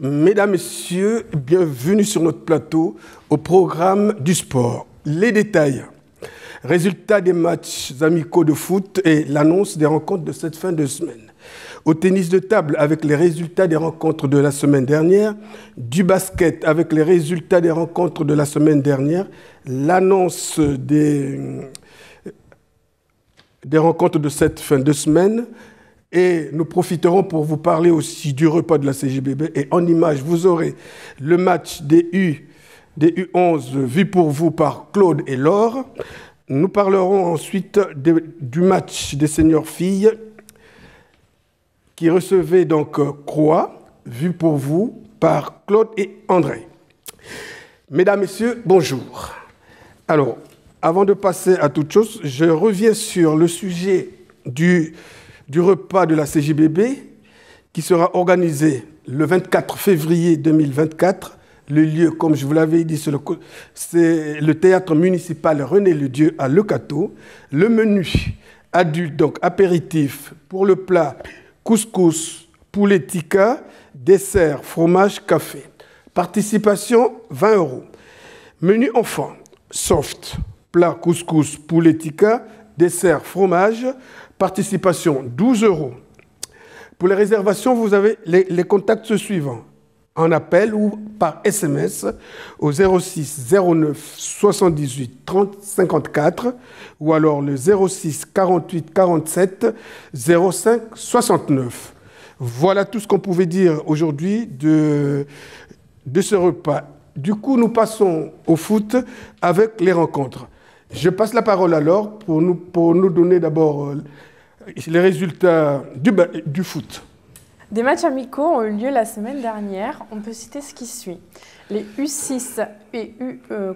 Mesdames, Messieurs, bienvenue sur notre plateau au programme du sport. Les détails, résultats des matchs amicaux de foot et l'annonce des rencontres de cette fin de semaine. Au tennis de table avec les résultats des rencontres de la semaine dernière, du basket avec les résultats des rencontres de la semaine dernière, l'annonce des rencontres de cette fin de semaine. Et nous profiterons pour vous parler aussi du repas de la CJBB. Et en image, vous aurez le match des U11 vu pour vous par Claude et Laure. Nous parlerons ensuite du match des seniors filles qui recevaient donc Croix, vu pour vous par Claude et André. Mesdames, Messieurs, bonjour. Alors, avant de passer à toute chose, je reviens sur le sujet du repas de la CJBB qui sera organisé le 24 février 2024. Le lieu, comme je vous l'avais dit, c'est le théâtre municipal René Ledieu à Le Cateau. Le menu adulte, donc apéritif pour le plat couscous, poulet tikka, dessert, fromage, café. Participation 20 €. Menu enfant, soft, plat couscous, poulet tikka, dessert, fromage. Participation 12 €. Pour les réservations, vous avez les contacts suivants. En appel ou par SMS au 06 09 78 30 54 ou alors le 06 48 47 05 69. Voilà tout ce qu'on pouvait dire aujourd'hui de ce repas. Du coup, nous passons au foot avec les rencontres. Je passe la parole à Laure pour nous donner d'abord les résultats du foot. Des matchs amicaux ont eu lieu la semaine dernière. On peut citer ce qui suit. Les U6 et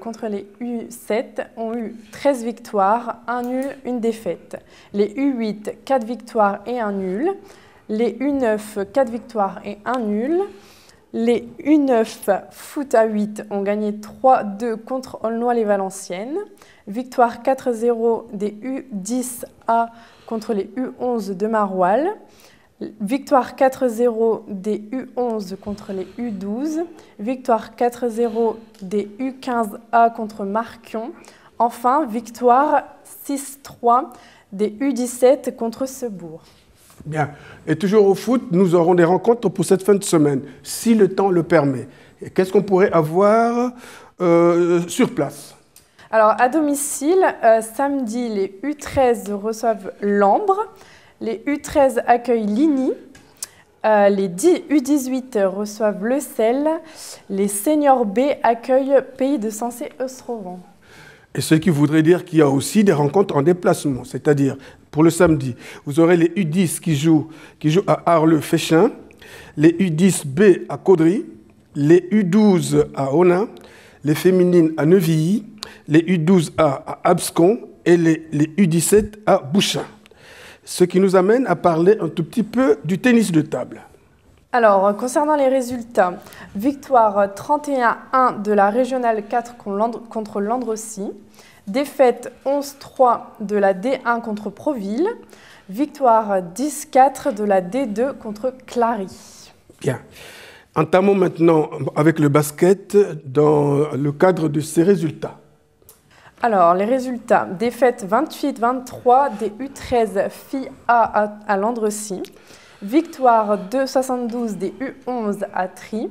contre les U7 ont eu 13 victoires, 1 nul, 1 défaite. Les U8, 4 victoires et 1 nul. Les U9, 4 victoires et 1 nul. Les U9 foot à 8 ont gagné 3-2 contre Aulnoy-les-Valenciennes. Victoire 4-0 des U10A contre les U11 de Maroilles. Victoire 4-0 des U11 contre les U12. Victoire 4-0 des U15A contre Marquion. Enfin, victoire 6-3 des U17 contre Sebourg. Bien. Et toujours au foot, nous aurons des rencontres pour cette fin de semaine, si le temps le permet. Qu'est-ce qu'on pourrait avoir sur place? Alors, à domicile, samedi, les U13 reçoivent Lambre. Les U13 accueillent Ligny. Les U18 reçoivent Le Sel. Les seniors B accueillent Pays de Sensé-Eustrovent. Et ce qui voudrait dire qu'il y a aussi des rencontres en déplacement, c'est-à-dire pour le samedi, vous aurez les U10 qui jouent à Arleux-Féchin, les U10B à Caudry, les U12 à Onin, les féminines à Neuvilly, les U12A à Abscon et les U17 à Bouchain. Ce qui nous amène à parler un tout petit peu du tennis de table. Alors, concernant les résultats, victoire 31-1 de la Régionale 4 contre Landrecy, défaite 11-3 de la D1 contre Proville, victoire 10-4 de la D2 contre Clary. Bien. Entamons maintenant avec le basket dans le cadre de ces résultats. Alors, les résultats, défaite 28-23 des U13 filles A à Landrecy, victoire 2-72 des U11 à Try,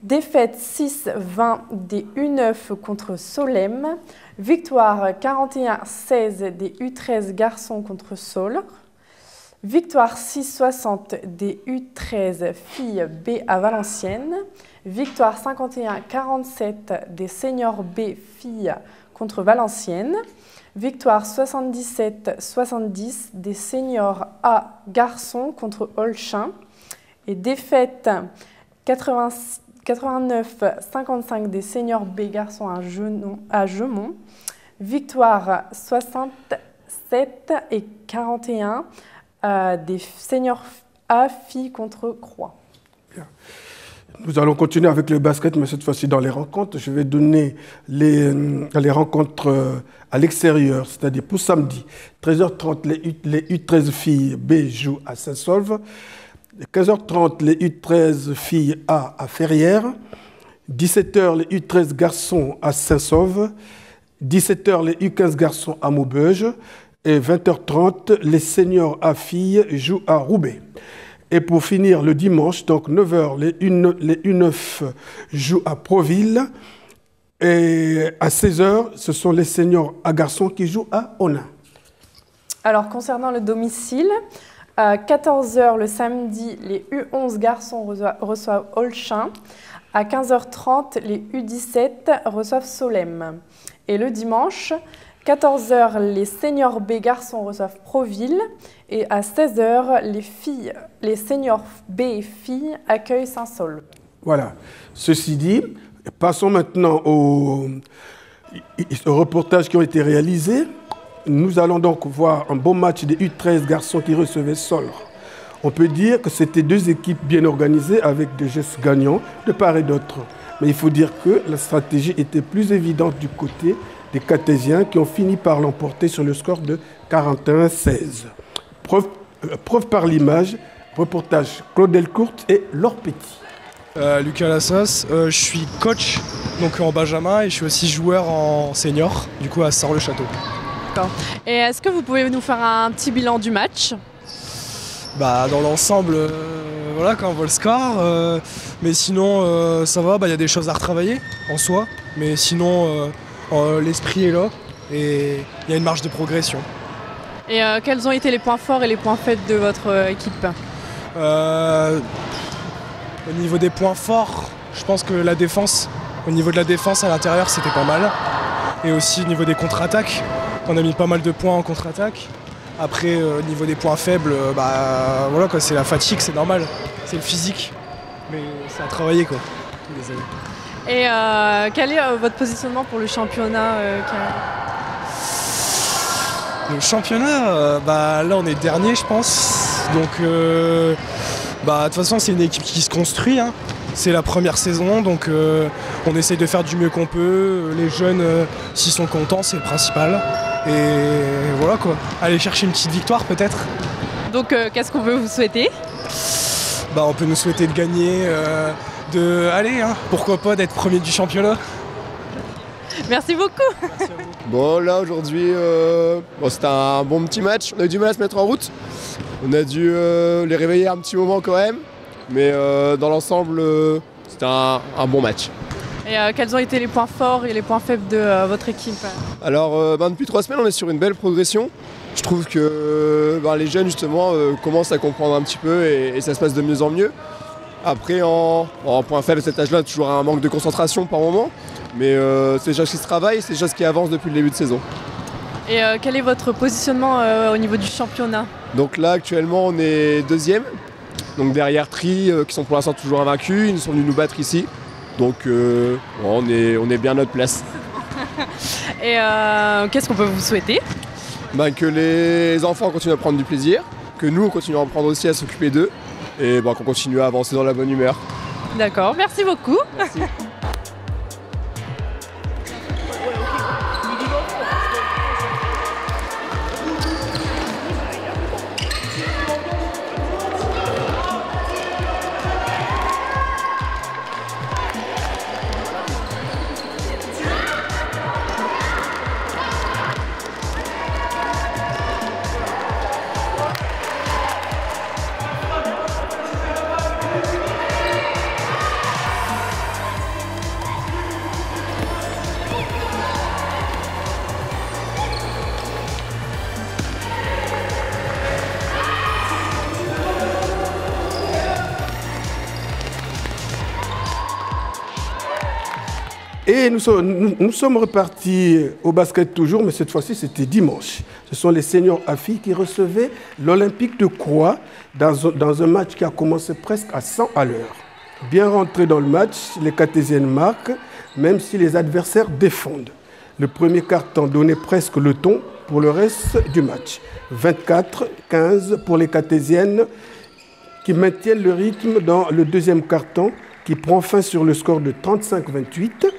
défaite 6-20 des U9 contre Solesmes, victoire 41-16 des U13 garçons contre Saules, victoire 6-60 des U13 filles B à Valenciennes, victoire 51-47 des seniors B filles contre Valenciennes, victoire 77-70 des seniors A garçons contre Olchin et défaite 89-55 des seniors B garçons à Gemont, victoire 67 et 41 des seniors A filles contre Croix. Bien. Nous allons continuer avec le basket, mais cette fois-ci dans les rencontres. Je vais donner les rencontres à l'extérieur, c'est-à-dire pour samedi, 13h30, les U13 filles B jouent à Saint-Saulve. 15h30, les U13 filles à Ferrières. 17h, les U13 garçons à Saint-Sauve. 17h, les U15 garçons à Maubeuge. Et 20h30, les seniors à filles jouent à Roubaix. Et pour finir, le dimanche, donc 9h, les U9 jouent à Proville. Et à 16h, ce sont les seniors à garçons qui jouent à Onin. Alors, concernant le domicile, à 14h le samedi, les U11 garçons reçoivent Olchin. À 15h30, les U17 reçoivent Solesmes. Et le dimanche, 14h, les seniors B garçons reçoivent Proville. Et à 16h, les seniors B filles accueillent Saint-Saulve. Voilà. Ceci dit, passons maintenant aux reportages qui ont été réalisés. Nous allons donc voir un beau match des U13 garçons qui recevaient Solre. On peut dire que c'était deux équipes bien organisées avec des gestes gagnants de part et d'autre. Mais il faut dire que la stratégie était plus évidente du côté des Cartésiens qui ont fini par l'emporter sur le score de 41-16. Preuve par l'image, reportage Claude Delcourt et Laure Petit. Lucas Lassos, je suis coach donc en Benjamin et je suis aussi joueur en senior, du coup à Sars-le-Château. D'accord. Et est-ce que vous pouvez nous faire un petit bilan du match ? Dans l'ensemble, voilà, quand on voit le score, mais sinon ça va, y a des choses à retravailler en soi, mais sinon l'esprit est là et il y a une marge de progression. Et quels ont été les points forts et les points faibles de votre équipe ? Au niveau des points forts, je pense que au niveau de la défense à l'intérieur c'était pas mal, et aussi au niveau des contre-attaques, on a mis pas mal de points en contre-attaque. Après, au niveau des points faibles, voilà quoi, c'est la fatigue, c'est normal, c'est le physique, mais c'est à travailler quoi. Désolé. Et quel est votre positionnement pour le championnat Le championnat, là on est dernier je pense, donc de toute façon c'est une équipe qui se construit, hein. C'est la première saison, donc on essaye de faire du mieux qu'on peut. Les jeunes, s'ils sont contents, c'est le principal. Et voilà quoi, aller chercher une petite victoire peut-être. Donc qu'est-ce qu'on peut vous souhaiter ? On peut nous souhaiter de gagner, pourquoi pas d'être premier du championnat. Merci beaucoup. Merci à vous. Bon là aujourd'hui, c'était un bon petit match, on a eu du mal à se mettre en route. On a dû les réveiller un petit moment quand même, mais dans l'ensemble, c'était un bon match. Et quels ont été les points forts et les points faibles de votre équipe ? Alors depuis 3 semaines, on est sur une belle progression. Je trouve que les jeunes justement commencent à comprendre un petit peu et ça se passe de mieux en mieux. Après, en point faible, à cet âge-là, toujours un manque de concentration par moment. Mais c'est des choses qui se travaillent, c'est des choses qui avancent depuis le début de saison. Et quel est votre positionnement au niveau du championnat ? Donc là, actuellement, on est 2e. Donc derrière Tri, qui sont pour l'instant toujours invaincus. Ils sont venus nous battre ici. Donc on est bien à notre place. Et qu'est-ce qu'on peut vous souhaiter ? Que les enfants continuent à prendre du plaisir, que nous, on continue à en prendre aussi, à s'occuper d'eux. Et qu'on continue à avancer dans la bonne humeur. D'accord, merci beaucoup. Merci. Et nous sommes repartis au basket toujours, mais cette fois-ci, c'était dimanche. Ce sont les seniors à filles qui recevaient l'Olympique de Croix dans un match qui a commencé presque à 100 à l'heure. Bien rentrés dans le match, les Cartésiennes marquent, même si les adversaires défendent. Le premier quart-temps donnait presque le ton pour le reste du match. 24-15 pour les Cartésiennes qui maintiennent le rythme dans le deuxième quart-temps qui prend fin sur le score de 35-28.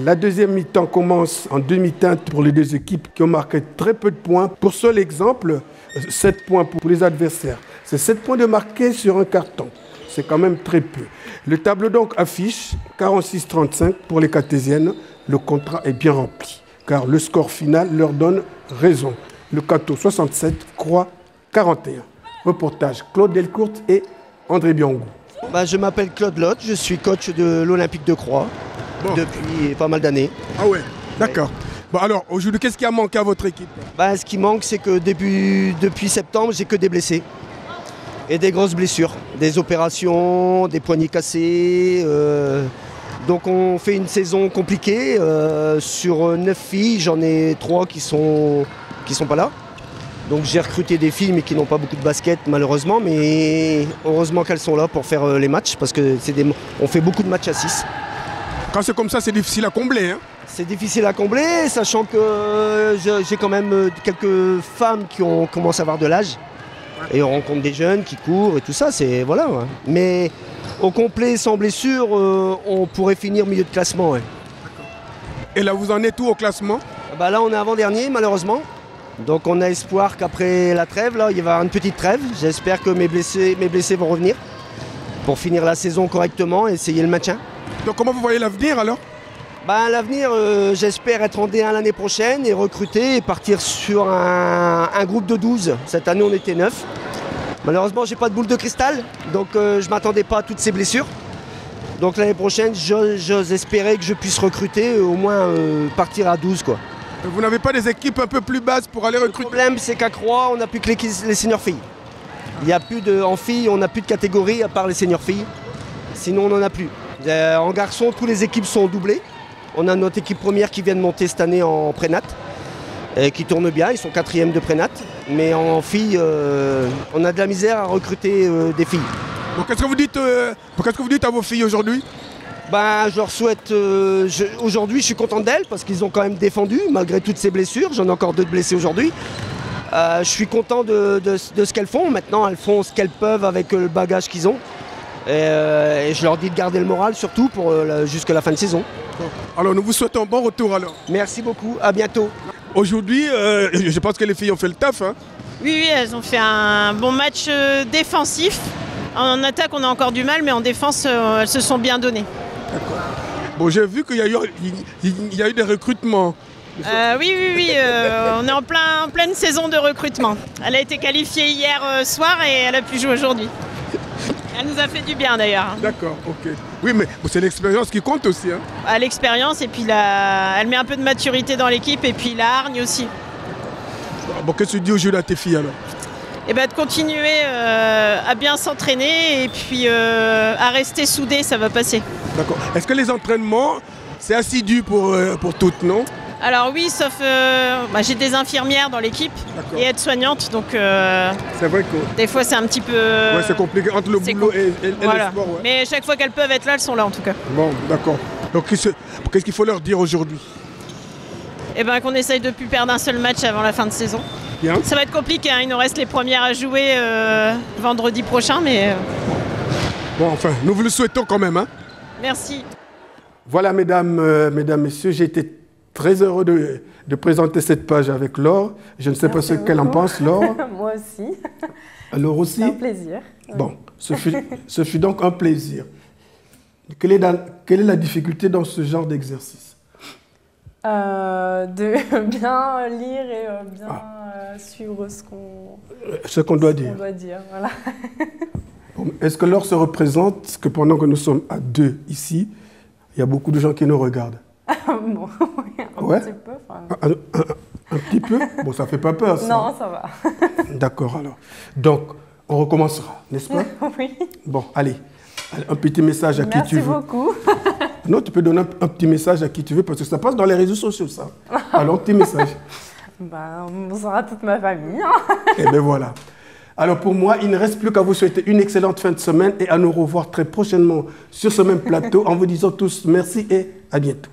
La deuxième mi-temps commence en demi-teinte pour les deux équipes qui ont marqué très peu de points. Pour seul exemple, 7 points pour les adversaires. C'est 7 points de marqués sur un carton. C'est quand même très peu. Le tableau donc affiche 46-35 pour les Cartésiennes. Le contrat est bien rempli, car le score final leur donne raison. Le Cateau 67, Croix 41. Reportage Claude Delcourt et André Biangou. Je m'appelle Claude Lotte, je suis coach de l'Olympique de Croix depuis pas mal d'années. Ah ouais, d'accord. Bon alors, aujourd'hui, qu'est-ce qui a manqué à votre équipe? Ce qui manque, c'est que depuis septembre, j'ai que des blessés. Et des grosses blessures, des opérations, des poignets cassés. Donc on fait une saison compliquée. Sur 9 filles, j'en ai 3 qui sont pas là. Donc j'ai recruté des filles mais qui n'ont pas beaucoup de basket malheureusement. Mais heureusement qu'elles sont là pour faire les matchs parce que on fait beaucoup de matchs à 6. Quand c'est comme ça, c'est difficile à combler. Hein? C'est difficile à combler, sachant que j'ai quand même quelques femmes qui ont commencé à avoir de l'âge. Et on rencontre des jeunes qui courent et tout ça, c'est voilà. Ouais. Mais au complet, sans blessure, on pourrait finir milieu de classement. Ouais. Et là, vous en êtes où au classement? Là, on est avant-dernier, malheureusement. Donc on a espoir qu'après la trêve, là, il va y avoir une petite trêve. J'espère que mes blessés vont revenir pour finir la saison correctement et essayer le maintien. Donc comment vous voyez l'avenir alors? L'avenir, j'espère être en D1 l'année prochaine et recruter et partir sur un groupe de 12. Cette année, on était 9. Malheureusement, j'ai pas de boule de cristal, donc je m'attendais pas à toutes ces blessures. Donc l'année prochaine, j'ose espérer que je puisse recruter, au moins partir à 12, quoi. Vous n'avez pas des équipes un peu plus basses pour aller recruter? Le problème, c'est qu'à Croix, on n'a plus que les seniors filles. Il y a plus en filles, on n'a plus de catégorie à part les seniors filles. Sinon, on n'en a plus. En garçon, toutes les équipes sont doublées. On a notre équipe première qui vient de monter cette année en prénat, qui tourne bien, ils sont 4e de prénat. Mais en filles, on a de la misère à recruter des filles. Donc qu'est-ce que vous dites à vos filles aujourd'hui? Je leur souhaite... aujourd'hui, je suis content d'elles parce qu'ils ont quand même défendu, malgré toutes ces blessures. J'en ai encore 2 de blessés aujourd'hui. Je suis content de ce qu'elles font. Maintenant, elles font ce qu'elles peuvent avec le bagage qu'ils ont. Et je leur dis de garder le moral, surtout pour jusqu'à la fin de saison. Alors, nous vous souhaitons un bon retour alors. Merci beaucoup, à bientôt. Aujourd'hui, je pense que les filles ont fait le taf. Hein. Oui, elles ont fait un bon match défensif. En attaque, on a encore du mal, mais en défense, elles se sont bien données. D'accord. Bon, j'ai vu qu'il y a eu des recrutements. Oui, on est en pleine saison de recrutement. Elle a été qualifiée hier soir et elle a pu jouer aujourd'hui. Elle nous a fait du bien d'ailleurs. D'accord, ok. Oui, mais c'est l'expérience qui compte aussi. Hein. L'expérience et puis elle met un peu de maturité dans l'équipe et puis la hargne aussi. Bon, qu'est-ce que tu dis aujourd'hui à tes filles alors? De continuer à bien s'entraîner et puis à rester soudées, ça va passer. D'accord. Est-ce que les entraînements, c'est assidu pour toutes, non? Alors oui, sauf j'ai des infirmières dans l'équipe et aides-soignantes, donc c'est vrai que des fois c'est un petit peu... Ouais, c'est compliqué entre le boulot et voilà. le sport. Ouais. Mais chaque fois qu'elles peuvent être là, elles sont là en tout cas. Bon, d'accord. Donc qu'est-ce qu'il faut leur dire aujourd'hui? Qu'on essaye de ne plus perdre un seul match avant la fin de saison. Bien. Ça va être compliqué, hein. Il nous reste les premières à jouer vendredi prochain, mais... Bon, enfin, nous vous le souhaitons quand même. Hein. Merci. Voilà, mesdames, messieurs, j'ai été très heureux de présenter cette page avec Laure. Je ne sais pas ce qu'elle en pense, Laure. Moi aussi. Laure aussi. C'est un plaisir. Bon, ce fut donc un plaisir. Quelle est la difficulté dans ce genre d'exercice? De bien lire et bien suivre ce qu'on doit dire. Voilà. Bon, est-ce que Laure se représente que pendant que nous sommes à 2 ici, il y a beaucoup de gens qui nous regardent? Bon, un petit peu. Un petit peu? Bon, ça ne fait pas peur, ça. Non, ça va. D'accord, alors. Donc, on recommencera, n'est-ce pas? Oui. Bon, allez. Un petit message à qui tu veux. Merci beaucoup. Non, tu peux donner un petit message à qui tu veux, parce que ça passe dans les réseaux sociaux, ça. Alors, petit message. Bonsoir à toute ma famille. Et bien voilà. Alors pour moi, il ne reste plus qu'à vous souhaiter une excellente fin de semaine et à nous revoir très prochainement sur ce même plateau en vous disant tous merci et à bientôt.